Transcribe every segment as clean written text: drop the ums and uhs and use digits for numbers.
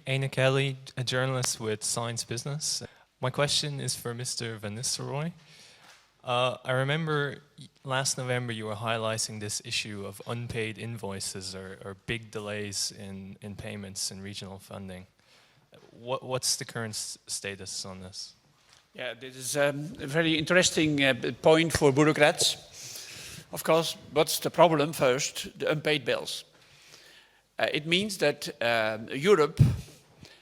Aina Kelly, a journalist with Science Business. My question is for Mr. Van Nistelrooij. I remember last November you were highlighting this issue of unpaid invoices or big delays in payments in regional funding. What's the current status on this? Yeah, this is a very interesting point for bureaucrats. Of course, what's the problem first? The unpaid bills. It means that Europe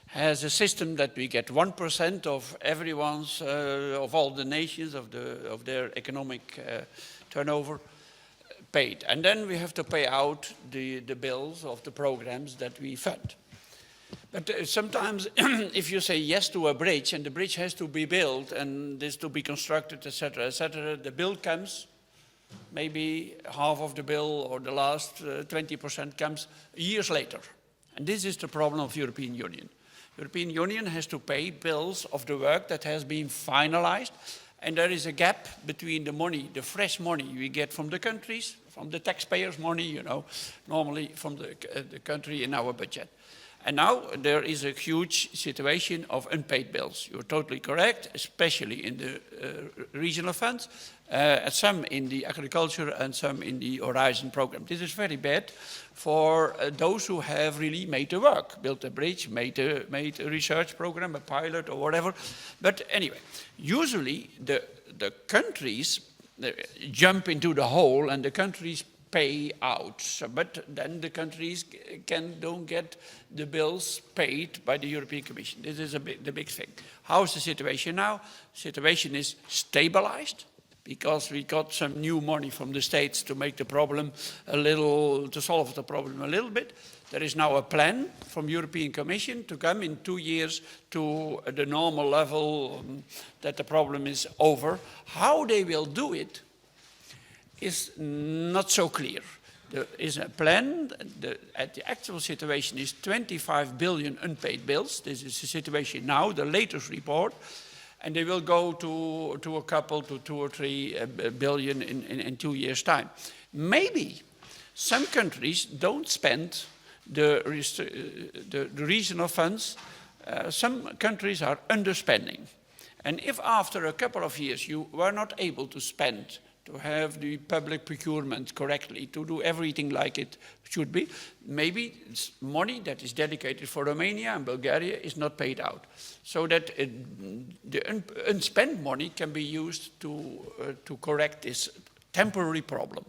has a system that we get 1% of everyone's, of all the nations, of their economic turnover paid. And then we have to pay out the bills of the programs that we fund. But sometimes if you say yes to a bridge and the bridge has to be built and this to be constructed, etc., the bill comes, maybe half of the bill or the last 20% comes years later. And this is the problem of European Union. European Union has to pay bills of the work that has been finalized, and there is a gap between the money, the fresh money we get from the countries, from the taxpayers' money, you know, normally from the country in our budget. And now there is a huge situation of unpaid bills. You're totally correct, especially in the regional funds, some in the agriculture and some in the Horizon program. This is very bad for those who have really made the work, built a bridge, made a research program, a pilot or whatever. But anyway, usually the countries jump into the hole and the countries pay out, but then the countries don't get the bills paid by the European Commission. This is the big thing. How is the situation now? The situation is stabilized because we got some new money from the states to make the problem a little, to solve the problem a little bit. There is now a plan from European Commission to come in 2 years to the normal level that the problem is over. How they will do it is not so clear. There is a plan, the actual situation is 25 billion unpaid bills. This is the situation now, the latest report, and they will go to a couple, to 2 or 3 billion in 2 years' time. Maybe some countries don't spend the regional funds. Some countries are underspending. And if after a couple of years you were not able to spend, to have the public procurement correctly, to do everything like it should be, maybe it's money that is dedicated for Romania and Bulgaria is not paid out. So that the unspent money can be used to correct this temporary problem.